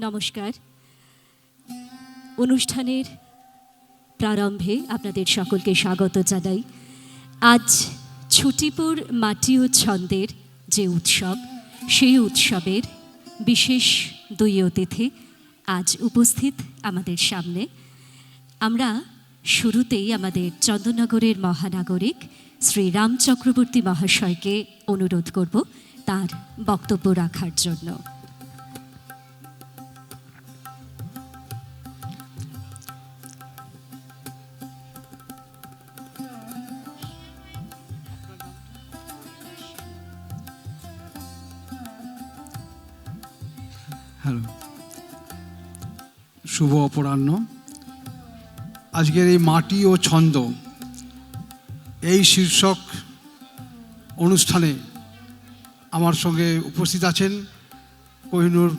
নমস্কার। অনুষ্ঠানের প্রারম্ভে আপনাদের সকলকে স্বাগত জানাই। আজ ছুটিপুর মাটি ও ছন্দের যে উৎসব, সেই উৎসবের বিশেষ দুই অতিথি আজ উপস্থিত আমাদের সামনে। আমরা শুরুতেই আমাদের চন্দননগরের মহানাগরিক শ্রী রাম চক্রবর্তী মহাশয়কে অনুরোধ করব তার বক্তব্য রাখার জন্য। হ্যালো, শুভ অপরাহ্ন। আজকের এই মাটি ও ছন্দ এই শীর্ষক অনুষ্ঠানে আমার সঙ্গে উপস্থিত আছেন কোহিনুর,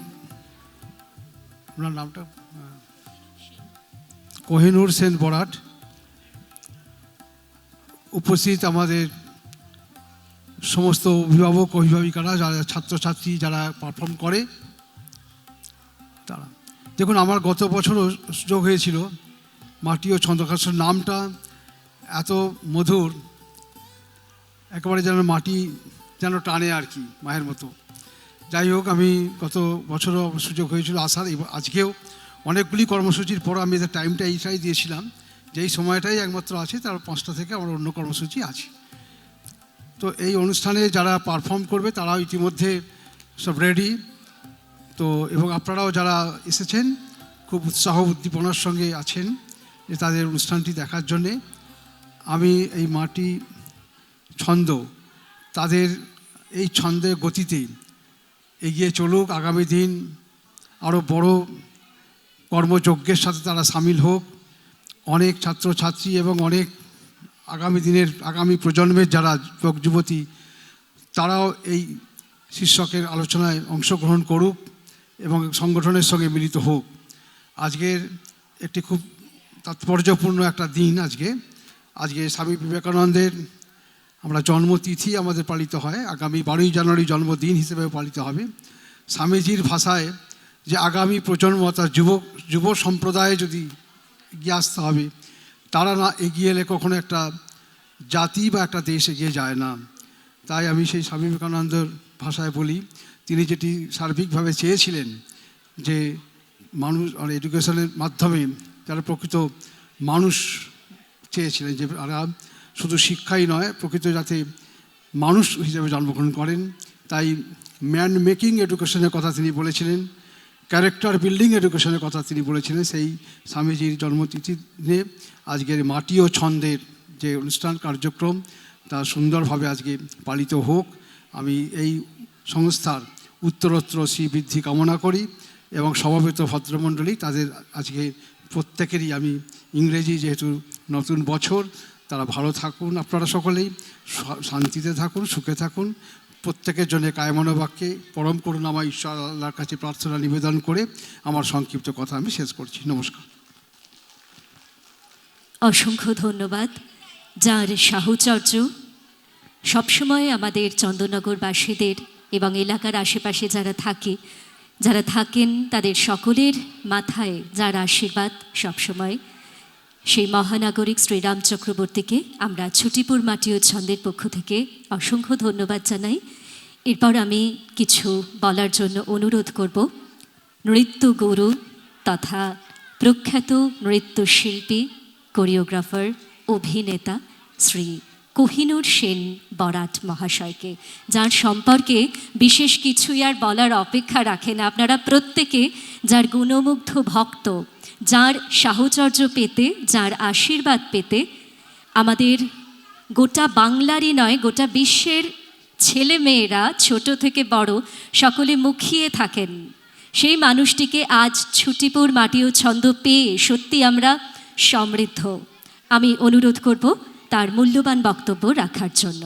ওনার নামটা কোহিনুর সেন বরাট। উপস্থিত আমাদের সমস্ত অভিভাবক অভিভাবিকারা, যারা ছাত্রছাত্রী যারা পারফর্ম করে তারা। দেখুন, আমার গত বছরও সুযোগ হয়েছিল মাটি ও ছন্দকার নামটা এত মধুর, একেবারে যেন মাটি যেন টানে আর কি, মায়ের মতো। যাই হোক, আমি গত বছরও সুযোগ হয়েছিল আসার। আজকেও অনেকগুলি কর্মসূচির পর আমি এদের টাইমটা এইটাই দিয়েছিলাম, যেই সময়টাই একমাত্র আছে, তার 5টা থেকে আমার অন্য কর্মসূচি আছে। তো এই অনুষ্ঠানে যারা পারফর্ম করবে তারাও ইতিমধ্যে সব রেডি। তো এবং আপনারাও যারা এসেছেন খুব উৎসাহ উদ্দীপনার সঙ্গে আছেন যে তাদের অনুষ্ঠানটি দেখার জন্যে। আমি এই মাটি ছন্দ তাদের এই ছন্দের গতিতে এগিয়ে চলুক, আগামী দিন আরও বড় কর্মযজ্ঞের সাথে তারা সামিল হোক। অনেক ছাত্রছাত্রী এবং অনেক আগামী প্রজন্মের যারা যুবক যুবতী, তারাও এই শীর্ষকের আলোচনায় অংশগ্রহণ করুক এবং সংগঠনের সঙ্গে মিলিত হোক। আজকের একটি খুব তাৎপর্যপূর্ণ একটা দিন। আজকে স্বামী বিবেকানন্দের আমরা জন্মতিথি আমাদের পালিত হয়। আগামী 12ই জানুয়ারি জন্মদিন হিসেবে পালিত হবে। স্বামীজির ভাষায় যে আগামী প্রজন্ম অর্থাৎ যুব সম্প্রদায়ে যদি এগিয়ে আসতে হবে, তারা না এগিয়ে এলে কখনো একটা জাতি বা একটা দেশ এগিয়ে যায় না। তাই আমি সেই স্বামী বিবেকানন্দের ভাষায় বলি, তিনি যেটি সার্বিকভাবে চেয়েছিলেন যে মানুষ আর এডুকেশনের মাধ্যমে যারা প্রকৃত মানুষ চেয়েছিলেন, যে তারা শুধু শিক্ষাই নয়, প্রকৃত যাতে মানুষ হিসেবে জন্মগ্রহণ করেন। তাই ম্যান মেকিং এডুকেশনের কথা তিনি বলেছিলেন, ক্যারেক্টার বিল্ডিং এডুকেশনের কথা তিনি বলেছিলেন। সেই স্বামীজির জন্মতিথিতে আজকের মাটি ও ছন্দের যে অনুষ্ঠান কার্যক্রম তা সুন্দরভাবে আজকে পালিত হোক। আমি এই সংস্থার উত্তরোত্তর শ্রীবৃদ্ধি কামনা করি এবং সমবেত ভদ্রমণ্ডলী তাদের আজকে প্রত্যেকেরই আমি ইংরেজি, যেহেতু নতুন বছর, তারা ভালো থাকুন, আপনারা সকলেই শান্তিতে থাকুন, সুখে থাকুন। প্রত্যেকের জন্য কায়মনো বাক্যে পরম করুণাময় ঈশ্বর আল্লাহর কাছে প্রার্থনা নিবেদন করে আমার সংক্ষিপ্ত কথা আমি শেষ করছি। নমস্কার। অসংখ্য ধন্যবাদ। যার সাহচর্য সবসময় আমাদের চন্দননগরবাসীদের এবং এলাকার আশেপাশে যারা থাকেন তাদের সকলের মাথায় যার আশীর্বাদ সবসময়, সেই মহানাগরিক শ্রীরাম চক্রবর্তীকে আমরা ছুটিপুর মাটি ও ছন্দের পক্ষ থেকে অসংখ্য ধন্যবাদ জানাই। এরপর আমি কিছু বলার জন্য অনুরোধ করব নৃত্য গুরু তথা প্রখ্যাত নৃত্যশিল্পী, কোরিওগ্রাফার, অভিনেতা শ্রী কোহিনুর সেন বরাট মহাশয়কে, যার সম্পর্কে বিশেষ কিছুই আর বলার অপেক্ষা রাখে না। আপনারা প্রত্যেকে যার গুণমুগ্ধ ভক্ত, যার সাহচর্য পেতে, যার আশীর্বাদ পেতে আমাদের গোটা বাংলারই নয়, গোটা বিশ্বের ছেলে মেয়েরা ছোট থেকে বড় সকলে মুখিয়ে থাকেন, সেই মানুষটিকে আজ ছুটিপুর মাটি ও ছন্দ পেয়ে সত্যি আমরা সমৃদ্ধ। আমি অনুরোধ করব তার মূল্যবান বক্তব্য রাখার জন্য।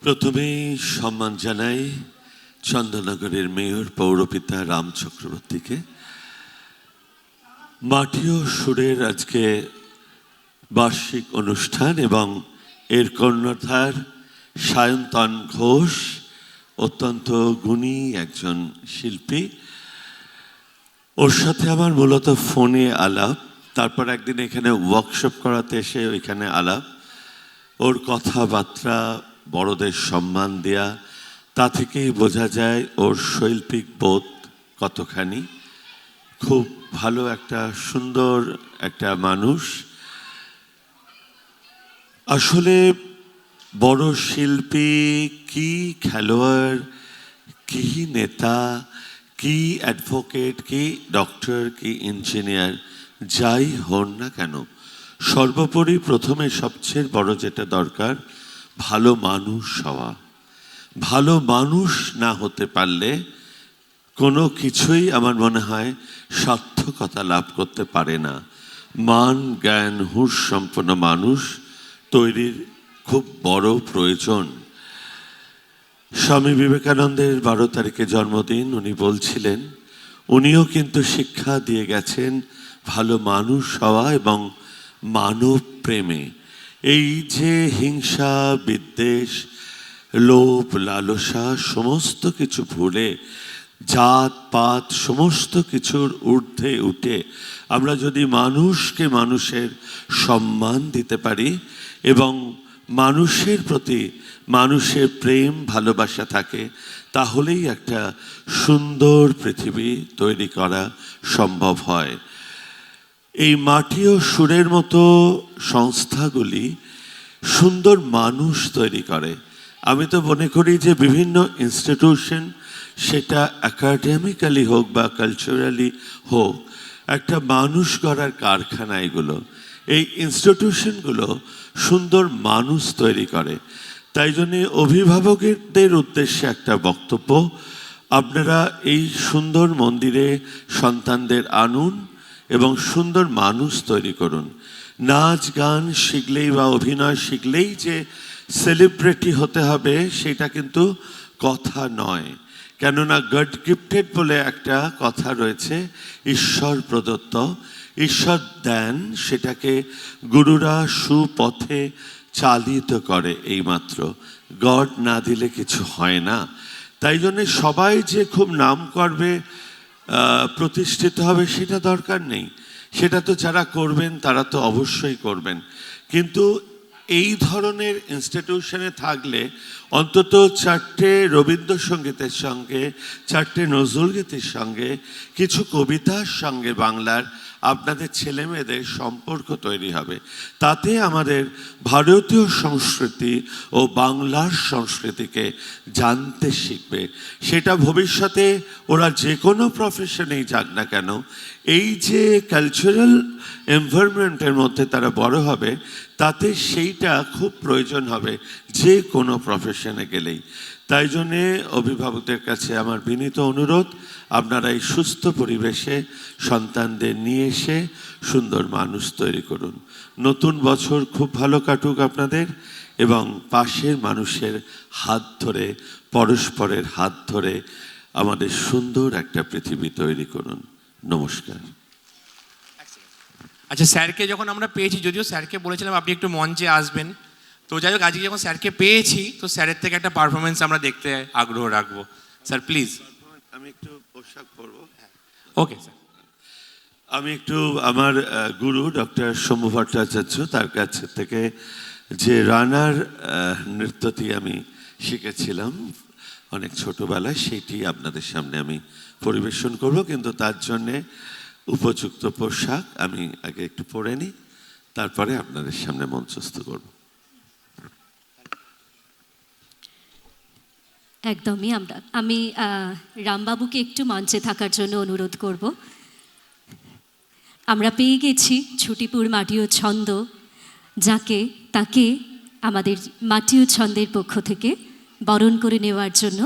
প্রথমে সম্মান জানাই চন্দননগরের মেয়র পৌরপিতা রাম চক্রবর্তীকে। মাটি ও সুরের আজকে বার্ষিক অনুষ্ঠান এবং এর কর্ণধার সায়ন্তন ঘোষ অত্যন্ত গুণী একজন শিল্পী। ওর সাথে আমার মূলত ফোনে আলাপ, তারপর একদিন এখানে ওয়ার্কশপ করাতে এসে ওইখানে আলাপ। ওর কথাবার্তা, বড়দের সম্মান দেয়া, তা থেকেই বোঝা যায় ওর শৈল্পিক বোধ কতখানি। খুব ভালো একটা সুন্দর একটা মানুষ। আসলে বড় শিল্পী কি খেলোয়াড়, কি নেতা, কি অ্যাডভোকেট, কি ডক্টর, কি ইঞ্জিনিয়ার, যাই হন না কেন, সর্বোপরি প্রথমে সবচেয়ে বড় যেটা দরকার, ভালো মানুষ হওয়া। ভালো মানুষ না হতে পারলে কোনো কিছুই আমার মনে হয় সার্থকতা লাভ করতে পারে না। মান, জ্ঞান, হুঁশ সম্পন্ন মানুষ তৈরির খুব বড় প্রয়োজন। স্বামী বিবেকানন্দের 12 তারিখে জন্মদিন, উনি বলছিলেন, উনিও কিন্তু শিক্ষা দিয়ে গেছেন ভালো মানুষ হওয়া এবং মানব প্রেমে। এই যে হিংসা, বিদ্বেষ, লোভ, লালসা সমস্ত কিছু ভুলে জাত পাত সমস্ত কিছুর ঊর্ধ্বে উঠে আমরা যদি মানুষকে মানুষের সম্মান দিতে পারি এবং মানুষের প্রতি মানুষের প্রেম ভালোবাসা থাকে, তাহলেই একটা সুন্দর পৃথিবী তৈরি করা সম্ভব হয়। এই মাটি ও সুরের মতো সংস্থাগুলি সুন্দর মানুষ তৈরি করে। আমি তো মনে করি যে বিভিন্ন ইনস্টিটিউশন, সেটা একাডেমিক্যালি হোক বা কালচারালি হোক, একটা মানুষ গড়ার কারখানা এগুলো। এই ইনস্টিটিউশনগুলো সুন্দর মানুষ তৈরি করে। তাই জন্যে অভিভাবকদের উদ্দেশ্যে একটা বক্তব্য, আপনারা এই সুন্দর মন্দিরে সন্তানদের আনুন এবং সুন্দর মানুষ তৈরি করুন। নাচ গান শিখলেই বা অভিনয় শিখলেই যে সেলিব্রিটি হতে হবে সেটা কিন্তু কথা নয়। কেননা গড গিফটেড বলে একটা কথা রয়েছে, ঈশ্বর প্রদত্ত, ঈশ্বর দেন, সেটাকে গুরুরা সুপথে চালিত করে এইমাত্র। গড না দিলে কিছু হয় না। তাই জন্যে সবাই যে খুব নাম করবে, প্রতিষ্ঠিত হবে, সেটা দরকার নেই। সেটা তো যারা করবেন তারা তো অবশ্যই করবেন, কিন্তু এই ধরনের ইনস্টিটিউশনে থাকলে অন্তত 4টে রবীন্দ্রসঙ্গীতের সঙ্গে, 4টে নজরুলগীতির সঙ্গে, কিছু কবিতার সঙ্গে বাংলার আপনাদের ছেলেমেয়েদের সম্পর্ক তৈরি হবে। তাতে আমাদের ভারতীয় সংস্কৃতি ও বাংলার সংস্কৃতিকে জানতে শিখবে। সেটা ভবিষ্যতে ওরা যে কোনো প্রফেশনেই যাক না কেন, এই যে কালচারাল এনভায়রনমেন্টের মধ্যে তারা বড় হবে, তাতে সেইটা খুব প্রয়োজন হবে যে কোনো প্রফেশনে গেলেই। তাই জন্যে অভিভাবকদের কাছে আমার বিনীত অনুরোধ, আপনারা এই সুস্থ পরিবেশে সন্তানদের নিয়ে এসে সুন্দর মানুষ তৈরি করুন। নতুন বছর খুব ভালো কাটুক আপনাদের, এবং পাশের মানুষের হাত ধরে, পরস্পরের হাত ধরে আমাদের সুন্দর একটা পৃথিবী তৈরি করুন। নমস্কার। আচ্ছা, স্যারকে যখন আমরা পেয়েছি, যদিও স্যারকে বলেছিলাম আপনি একটু মঞ্চে আসবেন, তো যাই হোক আজকে যখন স্যারকে পেয়েছি, তো স্যারের থেকে একটা পারফরমেন্স আমরা দেখতে আগ্রহ রাখবো। Sir please. আমি একটু পোশাক পরবো। Okay sir. আমি একটু আমার গুরু ডক্টর শম্ভু ভট্টাচার্য, তার কাছ থেকে যে রানার নৃত্যটি আমি শিখেছিলাম অনেক ছোটবেলায়, সেইটি আপনাদের সামনে আমি পরিবেশন করব, কিন্তু তার জন্যে উপযুক্ত পোশাক আমি আগে একটু পরে নিই, তারপরে আপনাদের সামনে মঞ্চস্থ করব। একদমই। আমি রামবাবুকে একটু মঞ্চে থাকার জন্য অনুরোধ করব। আমরা পেয়ে গেছি ছুটিপুর মাটি ও ছন্দ, তাকে আমাদের মাটি ও ছন্দের পক্ষ থেকে বরণ করে নেওয়ার জন্য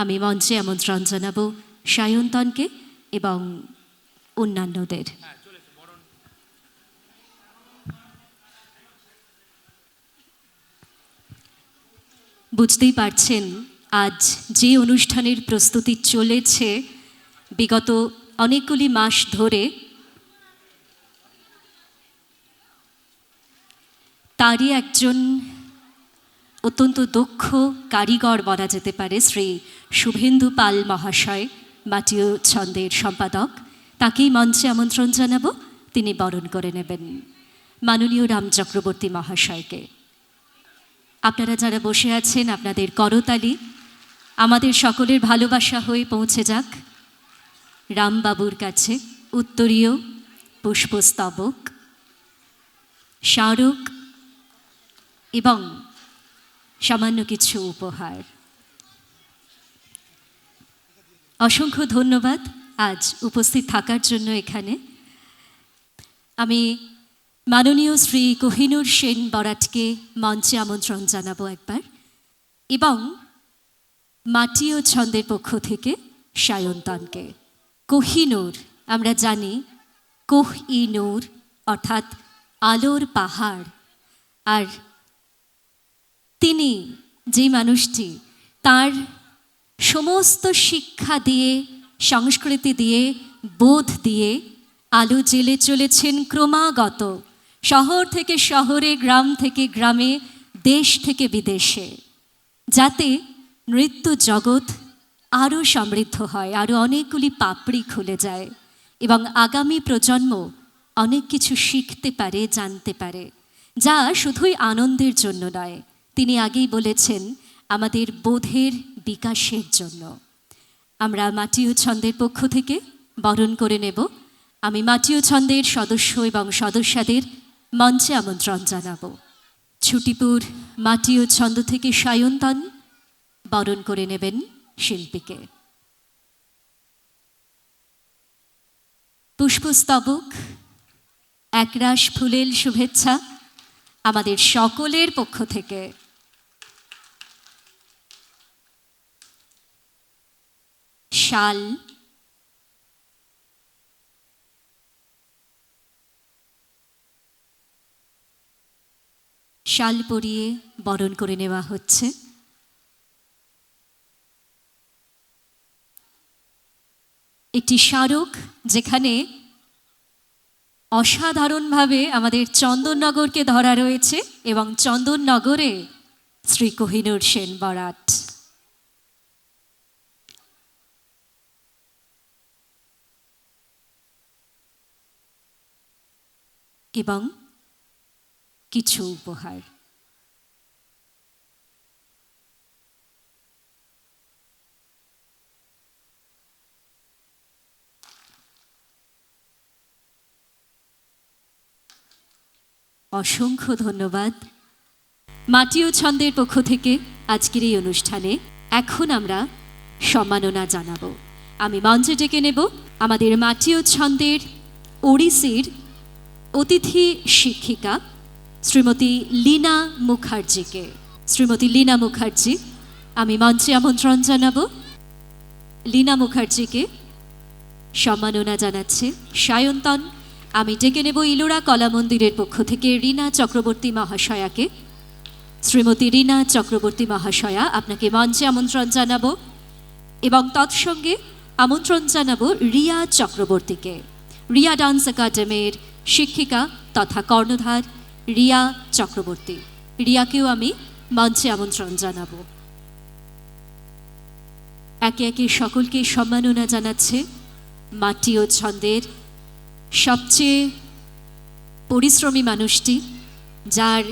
আমি মঞ্চে আমন্ত্রণ জানাবো সায়ন্তনকে এবং অন্যান্যদের। বুঝতেই পারছেন আজ যে অনুষ্ঠানের প্রস্তুতি চলেছে বিগত অনেকগুলি মাস ধরে, তারই একজন অত্যন্ত দক্ষ কারিগর বলা যেতে পারে শ্রী শুভেন্দু পাল মহাশয়, মাটিও ছন্দের সম্পাদক, তাকেই মঞ্চে আমন্ত্রণ জানাবো, তিনি বরণ করে নেবেন মাননীয় রাম চক্রবর্তী মহাশয়কে। আপনারা যারা বসে আছেন, আপনাদের করতালি আমাদের সকলের ভালোবাসা হয়ে পৌঁছে যাক রামবাবুর কাছে উত্তরীয় পুষ্পস্তবক, স্মারক এবং সামান্য কিছু উপহার। অসংখ্য ধন্যবাদ আজ উপস্থিত থাকার জন্য এখানে। আমি মাননীয় শ্রী কোহিনূর সেন বরাটকে মঞ্চে আমন্ত্রণ জানাবো একবার, এবং মাটি ও ছন্দের পক্ষ থেকে সায়ন্তনকে। কোহিনূর আমরা জানি, কোহ-ই-নূর অর্থাৎ আলোর পাহাড়। আর তিনি যে মানুষটি তার সমস্ত শিক্ষা দিয়ে, সংস্কৃতি দিয়ে, বোধ দিয়ে আলো জ্বেলে চলেছেন ক্রমাগত, শহর থেকে শহরে, গ্রাম থেকে গ্রামে, দেশ থেকে বিদেশে, যাতে নৃত্য জগৎ আরও সমৃদ্ধ হয়, আরও অনেকগুলি পাপড়ি খুলে যায় এবং আগামী প্রজন্ম অনেক কিছু শিখতে পারে, জানতে পারে, যা শুধুই আনন্দের জন্য নয়, তিনি আগেই বলেছেন আমাদের বোধের বিকাশের জন্য। আমরা মাটি ও ছন্দের পক্ষ থেকে বরণ করে নেব। আমি মাটি ও ছন্দের সদস্য এবং সদস্যদের মঞ্চে আমন্ত্রণ জানাব। ছুটিপুর মাটি ও ছন্দ থেকে সায়ন্তন বরণ করে নেবেন শিল্পীকে। পুষ্পস্তবক, একরাশ ফুলেল শুভেচ্ছা আমাদের সকলের পক্ষ থেকে। শাল, শাল পরিয়ে বরণ করে নেওয়া হচ্ছে। একটি স্মারক যেখানে অসাধারণভাবে আমাদের চন্দননগরকে ধরা রয়েছে এবং চন্দননগরে শ্রী কোহিনূর সেন বরাট। এবং কিছু উপহার। অসংখ্য ধন্যবাদ মাটি ও ছন্দের পক্ষ থেকে আজকের এই অনুষ্ঠানে। এখন আমরা সম্মাননা জানাবো। আমি মঞ্চে ডেকে নেব আমাদের মাটি ও ছন্দের ওড়িশির অতিথি শিক্ষিকা শ্রীমতী লীনা মুখার্জিকে। শ্রীমতী লীনা মুখার্জি, আমি মঞ্চে আমন্ত্রণ জানাবো। লীনা মুখার্জিকে সম্মাননা জানাচ্ছে সায়ন্তন। আমি ডেকে নেব ইলোরা কলা মন্দিরের পক্ষ থেকে রীনা চক্রবর্তী মহাশয়াকে। শ্রীমতী রীনা চক্রবর্তী মহাশয়া, আপনাকে মঞ্চে আমন্ত্রণ জানাবো এবং তৎসঙ্গে আমন্ত্রণ জানাবো রিয়া চক্রবর্তীকে। রিয়া ডান্স একাডেমির শিক্ষিকা তথা কর্ণধার রিয়া চক্রবর্তী, রিয়াকেও আমি মঞ্চে আমন্ত্রণ জানাবো। একে একে সকলকে সম্মাননা জানাচ্ছে মাটি ও ছন্দের সবচেয়ে পরিশ্রমী মানুষটি, যার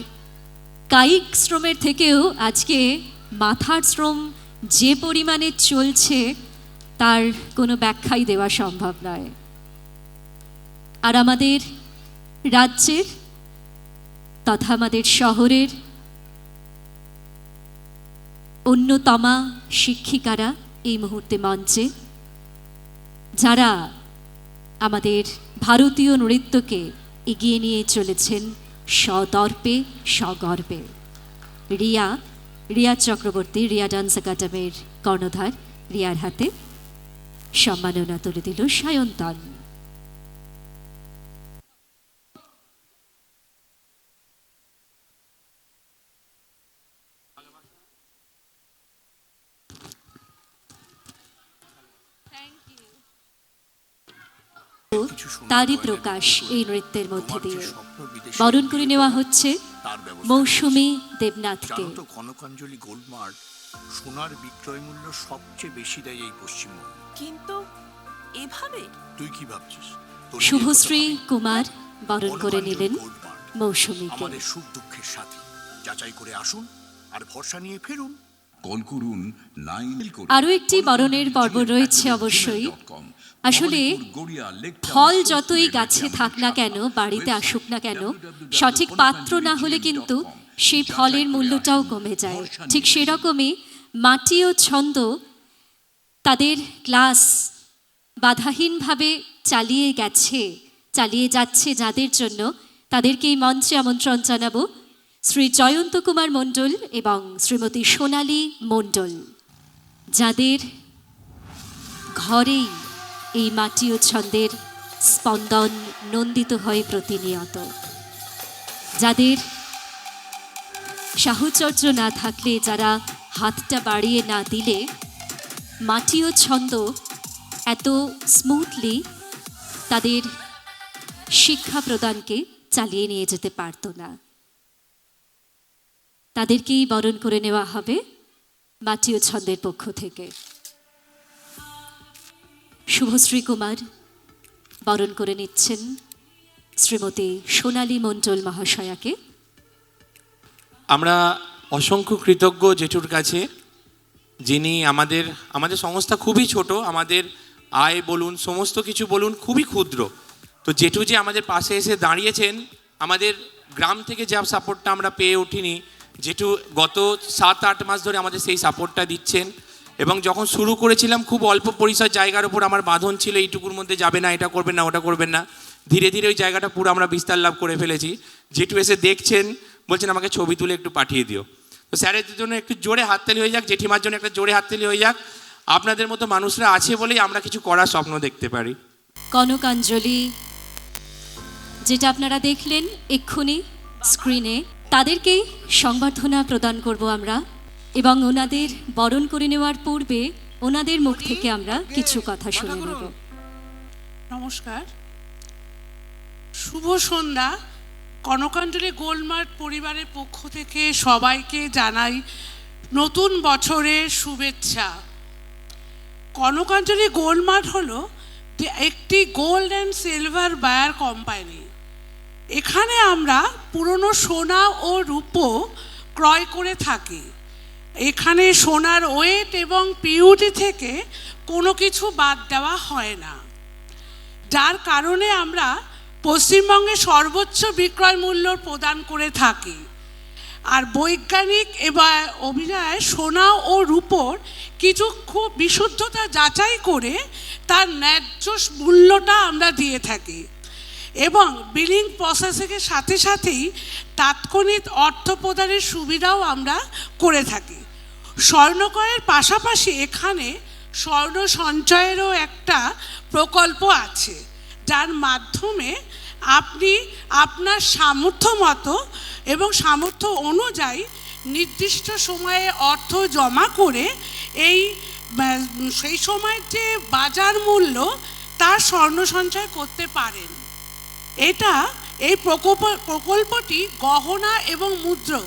কায়িক শ্রমের থেকেও আজকে মাথার শ্রম যে পরিমাণে চলছে তার কোনো ব্যাখ্যাই দেওয়া সম্ভব নয়। আর আমাদের রাজ্যের তথা আমাদের শহরের অন্যতমা শিক্ষিকারা এই মুহূর্তে মঞ্চে, যারা আমাদের ভারতীয় নৃত্যকে এগিয়ে নিয়ে চলেছেন সদর্পে সগর্বে। রিয়া চক্রবর্তী, রিয়া ডান্স একাডেমির কর্ণধার, রিয়ার হাতে সম্মাননা তুলে দিল সায়ন্তন। তারই প্রকাশ এই নৃত্যের মধ্যে দিয়ে। বরণ করে নেওয়া হচ্ছে মৌসুমী দেবনাথকে। জানো তো কনকাঞ্জলি গোল্ড মার্ট সোনার বিক্রয় মূল্য সবচেয়ে বেশি দেয় এই পশ্চিমবঙ্গে। কিন্তু এভাবে তুই কি ভাবছিস? তোর শুভশ্রী বিয়ে করতে হবে? কুমার বরণ করে কনকাঞ্জলি নিলেন গোল্ড মার্ট মৌসুমীকে। আমাদের সুখ দুঃখের সাথী। যাচাই করে আসুন আর ভরসা নিয়ে ফিরুন। কল করুন 9 আরও একটি বরণের পর্ব রয়েছে অবশ্যই। আসলে ফল যতই গাছে থাক না কেন, বাড়িতে আসুক না কেন, সঠিক পাত্র না হলে কিন্তু সেই ফলের মূল্যটাও কমে যায়। ঠিক সেরকমই মাটি ও ছন্দ তাদের ক্লাস বাধাহীনভাবে চালিয়ে যাচ্ছে যাদের জন্য, তাদেরকে এই মঞ্চে আমন্ত্রণ জানাবো শ্রী জয়ন্ত কুমার মণ্ডল এবং শ্রীমতী সোনালী মণ্ডল, যাদের ঘরেই এই মাটি ও ছন্দের স্পন্দন নন্দিত হয় প্রতিনিয়ত, যাদের সাহচর্য না থাকলে, যারা হাতটা বাড়িয়ে না দিলে মাটি ও ছন্দ এত স্মুথলি তাদের শিক্ষা প্রদানকে চালিয়ে নিয়ে যেতে পারত না। তাদেরকেই বরণ করে নেওয়া হবে মাটি ও ছন্দের পক্ষ থেকে। শুভশ্রী কুমার বরণ করে নিচ্ছেন শ্রীমতী সোনালী মণ্ডল মহাশয়াকে। আমরা অসংখ্য কৃতজ্ঞ জেঠুর কাছে, যিনি আমাদের সংস্থা খুবই ছোট, আমাদের আয় বলুন, সমস্ত কিছু বলুন খুবই ক্ষুদ্র। তো জেঠু যে আমাদের পাশে এসে দাঁড়িয়েছেন, আমাদের গ্রাম থেকে যা সাপোর্টটা আমরা পেয়ে উঠিনি, জেঠু গত 7-8 মাস ধরে আমাদের সেই সাপোর্টটা দিচ্ছেন। এবং যখন শুরু করেছিলাম খুব অল্প পরিসর জায়গার উপর আমার বাঁধন ছিল, এইটুকুর মধ্যে যাবে না, এটা করবেন না, ওটা করবেন না। ধীরে ধীরে ওই জায়গাটা পুরো আমরা বিস্তার লাভ করে ফেলেছি। জেঠু এসে দেখছেন, বলছেন আমাকে ছবি তুলে একটু পাঠিয়ে দিও। তো স্যারের জন্য একটু জোরে হাততালি হয়ে যাক, জেঠিমার জন্য একটা জোরে হাততালি হয়ে যাক। আপনাদের মতো মানুষরা আছে বলেই আমরা কিছু করার স্বপ্ন দেখতে পারি। কনকাঞ্জলি যেটা আপনারা দেখলেন এক্ষুনি স্ক্রিনে, তাদেরকেই সংবর্ধনা প্রদান করব আমরা, এবং ওনাদের বরণ করে নেওয়ার পূর্বে ওনাদের মুখ থেকে আমরা কিছু কথা শুনে নেব। নমস্কার, শুভ সন্ধ্যা। কনকাঞ্জলি গোল্ডমার্ট পরিবারের পক্ষ থেকে সবাইকে জানাই নতুন বছরের শুভেচ্ছা। কনকাঞ্জলি গোল্ডমার্ট হলো একটি gold and silver buyer company. এখানে আমরা পুরনো সোনা ও রূপো ক্রয় করে থাকি। এখানে সোনার ওয়েট এবং পিউরিটি থেকে কোনো কিছু বাদ দেওয়া হয় না, যার কারণে আমরা পশ্চিমবঙ্গে সর্বোচ্চ বিক্রয় মূল্য প্রদান করে থাকি। আর বৈজ্ঞানিক এবং অভিনয় সোনা ও রূপোর কিছু খুব বিশুদ্ধতা যাচাই করে তার ন্যায্য মূল্যটা আমরা দিয়ে থাকি, এবং বিলিং প্রসেসিংয়ের সাথে সাথেই তাৎক্ষণিক অর্থ প্রদানের সুবিধাও আমরা করে থাকি। স্বর্ণক্রয়ের পাশাপাশি এখানে স্বর্ণ সঞ্চয়েরও একটা প্রকল্প আছে, যার মাধ্যমে আপনি আপনার সামর্থ্য মতো এবং সামর্থ্য অনুযায়ী নির্দিষ্ট সময়ে অর্থ জমা করে সেই সময়ের যে বাজার মূল্য তার স্বর্ণ সঞ্চয় করতে পারেন। এই প্রকল্পটি গহনা এবং মুদ্রা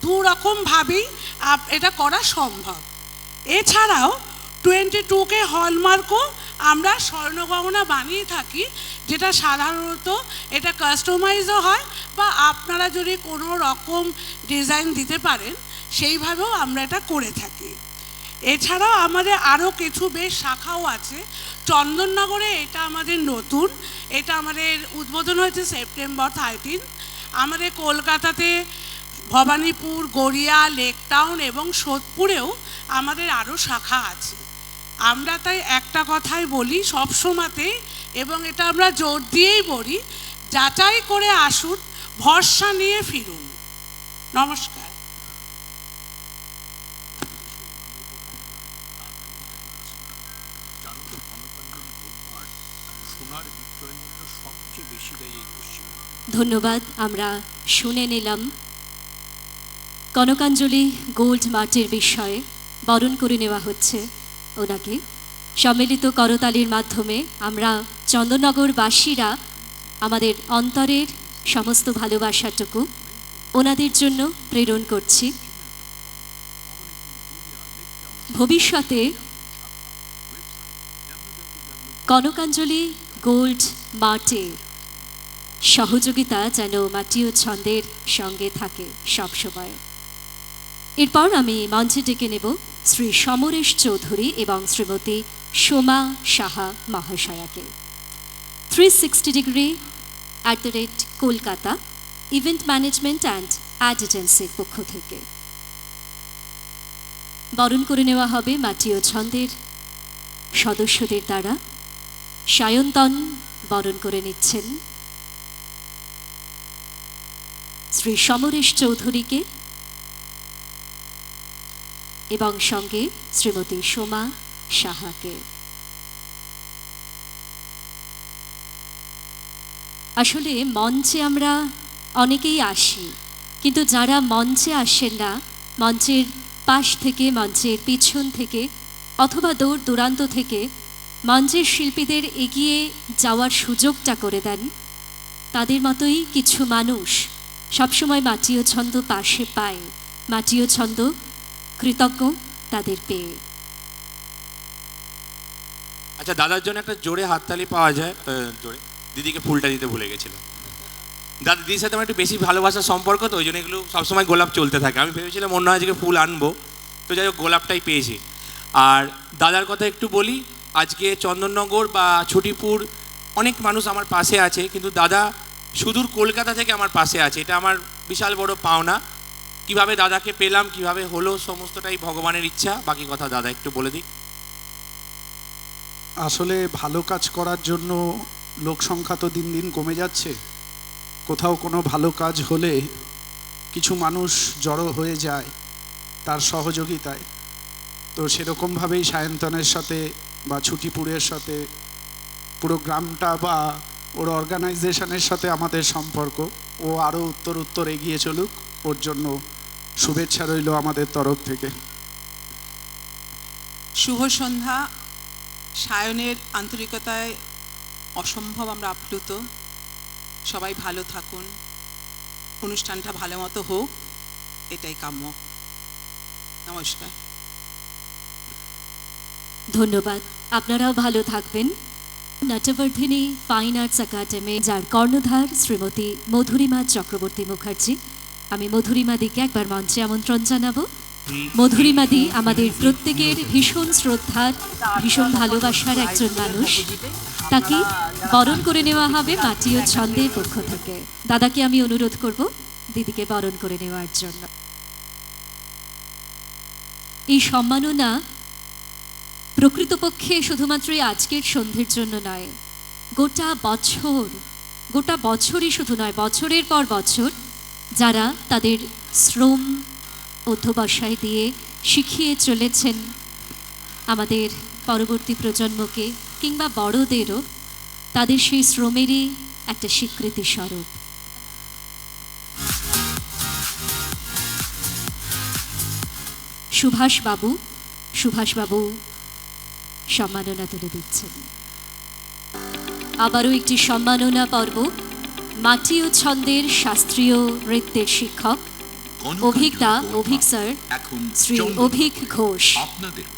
দু রকমভাবেই এটা করা সম্ভব। এছাড়াও 22K হলমার্কও আমরা স্বর্ণ গহনা বানিয়ে থাকি, যেটা সাধারণত এটা কাস্টমাইজও হয়, বা আপনারা যদি কোনো রকম ডিজাইন দিতে পারেন সেইভাবেও আমরা এটা করে থাকি। এছাড়াও আমাদের আরও কিছু বেশ শাখাও আছে। চন্দননগরে এটা আমাদের নতুন, এটা আমাদের উদ্বোধন হয়েছে সেপ্টেম্বর 13। আমাদের কলকাতাতে ভবানীপুর, গড়িয়া, লেক টাউন এবং সোদপুরেও আমাদের আরও শাখা আছে। আমরা তাই একটা কথাই বলি সবসময়তেই, এবং এটা আমরা জোর দিয়েই বলি, যাচাই করে আসুন, ভরসা নিয়ে ফিরুন। নমস্কার। জানো তো কনকাঞ্জলি গোল্ড মার্ট সোনার বিক্রয় মূল্য সবচেয়ে বেশি দেয় এই পশ্চিমবঙ্গে। ধন্যবাদ। আমরা শুনে নিলাম কনকাঞ্জলি গোল্ড মার্টের বিষয়ে। বরণ করে নেওয়া হচ্ছে ওনাকে সম্মিলিত করতালির মাধ্যমে আমরা চন্দননগরবাসীরা আমাদের অন্তরের সমস্ত ভালোবাসাটুকু ওনাদের জন্য প্রেরণ করছি। ভবিষ্যতে কনকাঞ্জলি গোল্ড মার্টের সহযোগিতা যেন মাটি ও ছন্দের সঙ্গে থাকে সবসময়। এরপর আমি মঞ্চে ডেকে নেব শ্রী সমরেশ চৌধুরী এবং শ্রীমতী সোমা সাহা মহাশয়াকে। 360 degree Kolkata event management and ad এজেন্সির পক্ষ থেকে বরণ করে নেওয়া হবে মাটি ও ছন্দের সদস্যদের দ্বারা। সায়ন্তন বরণ করে নিচ্ছেন শ্রী সমরেশ চৌধুরীকে এবং সঙ্গে শ্রীমতী সোমা সাহাকে। আসলে মঞ্চে আমরা অনেকেই আসি, কিন্তু যারা মঞ্চে আসেন না, মঞ্চের পাশ থেকে, মঞ্চের পিছন থেকে অথবা দূর দূরান্ত থেকে মঞ্চের শিল্পীদের এগিয়ে যাওয়ার সুযোগটা করে দেন, তাদের মতোই কিছু মানুষ সবসময় মাটি ও ছন্দ পাশে পায়। মাটি ও ছন্দ কৃতজ্ঞ তাদের পেয়ে। আচ্ছা, দাদার জন্য একটা জোরে হাততালি পাওয়া যায়। জোরে দিদিকে ফুলটা দিতে ভুলে গেছিলাম। দাদা দিদির সাথে আমার একটু বেশি ভালোবাসার সম্পর্ক, তো ওই জন্য এগুলো সবসময় গোলাপ চলতে থাকে। আমি ভেবেছিলাম অন্য আজকে ফুল আনবো, তো যাই হোক গোলাপটাই পেয়েছি। আর দাদার কথা একটু বলি, আজকে চন্দননগর বা ছুটিপুর অনেক মানুষ আমার পাশে আছে, কিন্তু দাদা সুদূর কলকাতা থেকে আমার পাশে আছে। এটা আমার বিশাল বড় পাওনা। কিভাবে দাদাকে পেলাম, কিভাবে হলো, সমস্তটাই ভগবানের ইচ্ছা। বাকি কথা দাদা একটু বলে দিক। আসলে ভালো কাজ করার জন্য লোক সংখ্যা তো দিন দিন কমে যাচ্ছে। কোথাও কোনো ভালো কাজ হলে কিছু মানুষ জড়ো হয়ে যায় তার সহযোগিতায়। তো সেরকমভাবেই সায়ন্তনের সাথে বা ছুটিপুরের সাথে পুরো গ্রামটা বা ওর অর্গানাইজেশনের সাথে আমাদের সম্পর্ক। ও আরও উত্তর এগিয়ে চলুক, ওর জন্য শুভেচ্ছা রইল আমাদের তরফ থেকে। শুভ সন্ধ্যা। সায়নের আন্তরিকতায় অসম্ভব আমরা আপ্লুত। সবাই ভালো থাকুন, অনুষ্ঠানটা ভালো মতো হোক, এটাই কাম্য। নমস্কার। ধন্যবাদ। আপনারাও ভালো থাকবেন। নটবর্ধিনী ফাইন আর্টস একাডেমি, যার কর্ণধার শ্রীমতী মধুরিমা চক্রবর্তী মুখার্জি, আমি মধুরিমাদিকে একবার মঞ্চে আমন্ত্রণ জানাবো। মধুরিমাদি আমাদের প্রত্যেকের ভীষণ শ্রদ্ধার, ভীষণ ভালোবাসার একজন মানুষ। তাকে বরণ করে নেওয়া হবে মাটি ও ছন্দের পক্ষ থেকে। দাদাকে আমি অনুরোধ করব দিদিকে বরণ করে নেওয়ার জন্য। এই সম্মাননা প্রকৃতপক্ষে শুধুমাত্রই আজকের সন্ধ্যের জন্য নয়, গোটা বছরই শুধু নয়, বছরের পর বছর যারা তাদের শ্রম অধ্যবসায় দিয়ে শিখিয়ে চলেছেন আমাদের পরবর্তী প্রজন্মকে কিংবা বড়দেরও, তাদের সেই শ্রমেরই একটা স্বীকৃতি স্বরূপ। সুভাষবাবু সম্মাননা তুলে দিচ্ছেন। আবারও একটি সম্মাননা পর্ব। মাটি ও ছন্দের শাস্ত্রীয় নৃত্যের শিক্ষক অভিক স্যার শ্রী অভিক ঘোষ,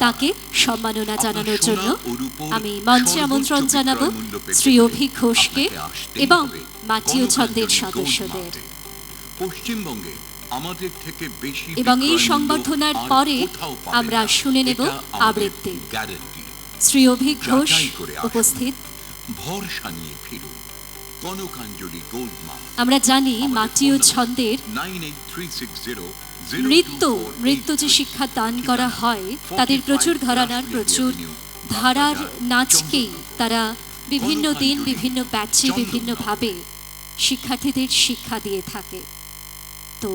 তাকে সম্মাননা জানানোর জন্য আমি মঞ্চে আমন্ত্রণ জানাবো শ্রী অভিক ঘোষকে এবং মাটি ও ছন্দের সদস্যদের। পশ্চিমবঙ্গে আমাদের থেকে বেশি এবং এই সংবর্ধনার পরে আমরা শুনে নেব আবৃত্তি। শ্রী অভিক ঘোষ উপস্থিত। ভরসা নিয়ে ফিরুন কনকাঞ্জলি গোল্ড মার্ট। আমরা জানি মাটি ও ছন্দের নৃত্য যে শিক্ষা দান করা হয়, তাদের প্রচুর ঘরানার, প্রচুর ধারার নাচকেই তারা বিভিন্ন দিন, বিভিন্ন ব্যাচে, বিভিন্নভাবে শিক্ষার্থীদের শিক্ষা দিয়ে থাকে। তো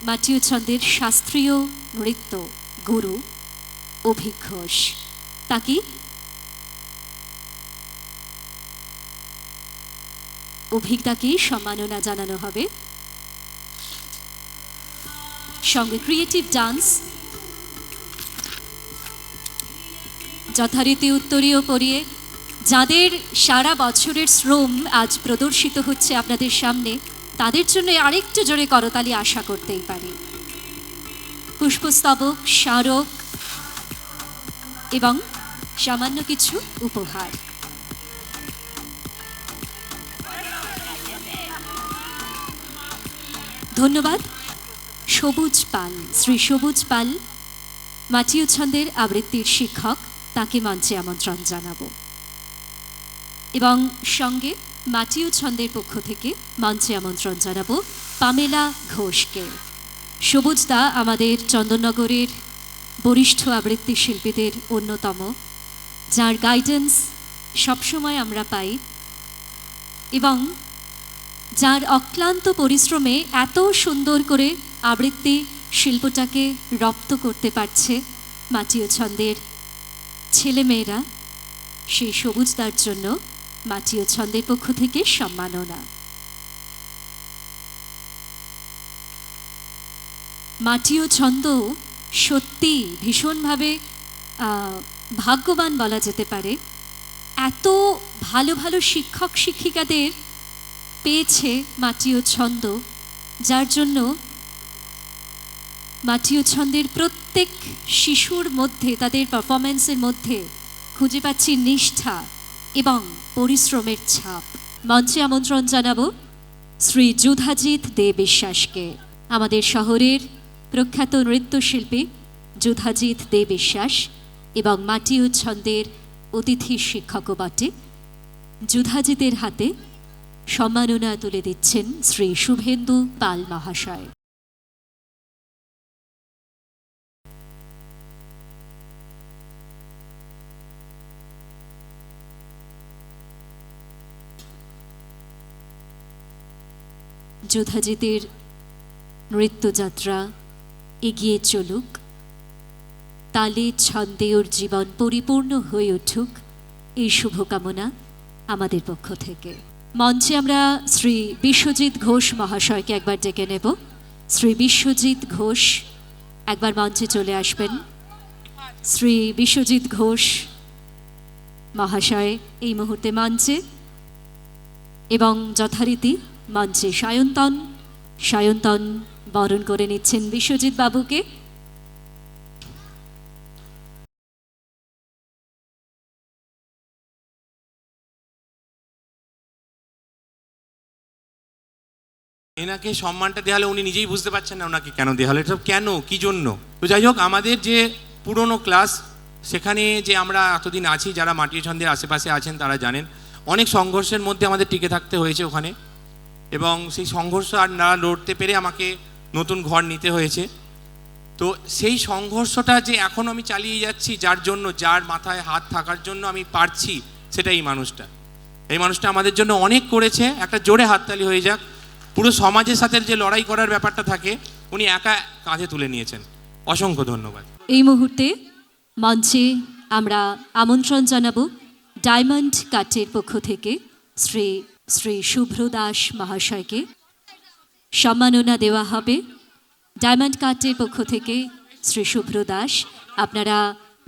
মাটি ও ছন্দের শাস্ত্রীয় নৃত্য গুরু অভিক ঘোষ, তাকে অভিজ্ঞতাকে সম্মাননা জানানো হবে। সঙ্গে ক্রিয়েটিভ ডান্স যথারীতি উত্তরীয় পরিয়ে যাদের সারা বছরের শ্রম আজ প্রদর্শিত হচ্ছে আপনাদের সামনে, তাদের জন্য আরেকটু জোরে করতালি আশা করতেই পারি। পুষ্পস্তবক, স্মারক এবং সামান্য কিছু উপহার। ধন্যবাদ সবুজ পাল, শ্রী সবুজ পাল, মাটিও ছন্দের আবৃত্তির শিক্ষক, তাকে মঞ্চে আমন্ত্রণ জানাবো। এবং সঙ্গে মাটিও ছন্দের পক্ষ থেকে মঞ্চে আমন্ত্রণ জানাবো পামেলা ঘোষকে। সবুজদা আমাদের চন্দননগরের বরিষ্ঠ আবৃত্তি শিল্পীদের অন্যতম, যার গাইডেন্স সবসময় আমরা পাই এবং যার অক্লান্ত পরিশ্রমে এত সুন্দর করে আবৃত্তি শিল্পটাকে রপ্ত করতে পারছে মাটিও ছন্দের ছেলেমেয়েরা, সেই সবুজদার জন্য মাটিও ছন্দের পক্ষ থেকে সম্মাননা। মাটিও ছন্দ সত্যি ভীষণভাবে ভাগ্যবান বলা যেতে পারে। এত ভালো ভালো শিক্ষক শিক্ষিকাদের পেয়েছে মাটিও ছন্দ, যার জন্য মাটিও ছন্দের প্রত্যেক শিশুর মধ্যে, তাদের পারফরম্যান্সের মধ্যে খুঁজে পাচ্ছি নিষ্ঠা এবং পরিশ্রমের ছাপ। মঞ্চে আমন্ত্রণ জানাবো শ্রী যুধাজিৎ দে বিশ্বাসকে, আমাদের শহরের প্রখ্যাত নৃত্যশিল্পী যুধাজিৎ দে বিশ্বাস এবং মাটিও ছন্দের অতিথি শিক্ষকও বটে। যুধাজিতের হাতে সম্মাননা তুলে দিচ্ছেন শ্রী শুভেন্দু পাল মহাশয়। যুধাজিতের নৃত্যযাত্রা এগিয়ে চলুক, তালে ছন্দে ওর জীবন পরিপূর্ণ হয়ে উঠুক, এই শুভকামনা আমাদের পক্ষ থেকে। মঞ্চে আমরা শ্রী বিশ্বজিৎ ঘোষ মহাশয়কে একবার ডেকে নেব। শ্রী বিশ্বজিৎ ঘোষ একবার মঞ্চে চলে আসবেন। শ্রী বিশ্বজিৎ ঘোষ মহাশয় এই মুহূর্তে মঞ্চে, এবং যথারীতি মঞ্চে সায়ন্তন বরণ করে নিচ্ছেন বিশ্বজিৎ বাবুকে। এনাকে সম্মানটা দেওয়া হলে উনি নিজেই বুঝতে পারছেন না ওনাকে কেন দেওয়া হলো, এটা কেন, কি জন্য। তো যাই হোক, আমাদের যে পুরনো ক্লাস, সেখানে যে আমরা এতদিন আছি, যারা মাটিও ছন্দের আশেপাশে আছেন তারা জানেন অনেক সংঘর্ষের মধ্যে আমাদের টিকে থাকতে হয়েছে ওখানে, এবং সেই সংঘর্ষ আর না লড়তে পেরে আমাকে নতুন ঘর নিতে হয়েছে। তো সেই সংঘর্ষটা যে এখন আমি চালিয়ে যাচ্ছি, যার জন্য, যার মাথায় হাত থাকার জন্য আমি পারছি, সেটা এই মানুষটা আমাদের জন্য অনেক করেছে। একটা জোরে হাততালি হয়ে যাক। পুরো সমাজের সাথে যে লড়াই করার ব্যাপারটা থাকে, উনি একা কাঁধে তুলে নিয়েছেন। অসংখ্য ধন্যবাদ। এই মুহূর্তে মঞ্চে আমরা আমন্ত্রণ জানাবো ডায়মন্ড কাটের পক্ষ থেকে শ্রী শুভ্র দাস মহাশয়কে। সম্মাননা দেওয়া হবে ডায়মন্ড কাটের পক্ষ থেকে শ্রী শুভ্র দাস। আপনারা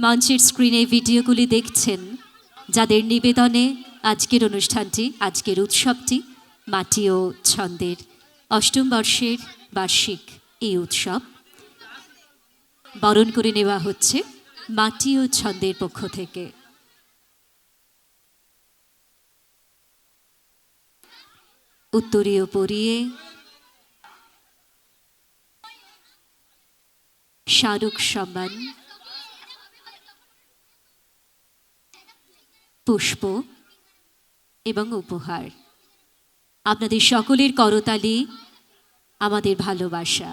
মঞ্চের স্ক্রিনে ভিডিওগুলি দেখছেন, যাদের নিবেদনে আজকের অনুষ্ঠানটি, আজকের উৎসবটি মাটিও ছন্দের ৮ম বর্ষের বার্ষিক এই উৎসব বরণ করে নেওয়া হচ্ছে মাটিও ছন্দের পক্ষ থেকে। উত্তরীয় পরিয়ে স্মারক সম্মান, পুষ্প এবং উপহার। আপনাদের সকলের করতালি আমাদের ভালোবাসা।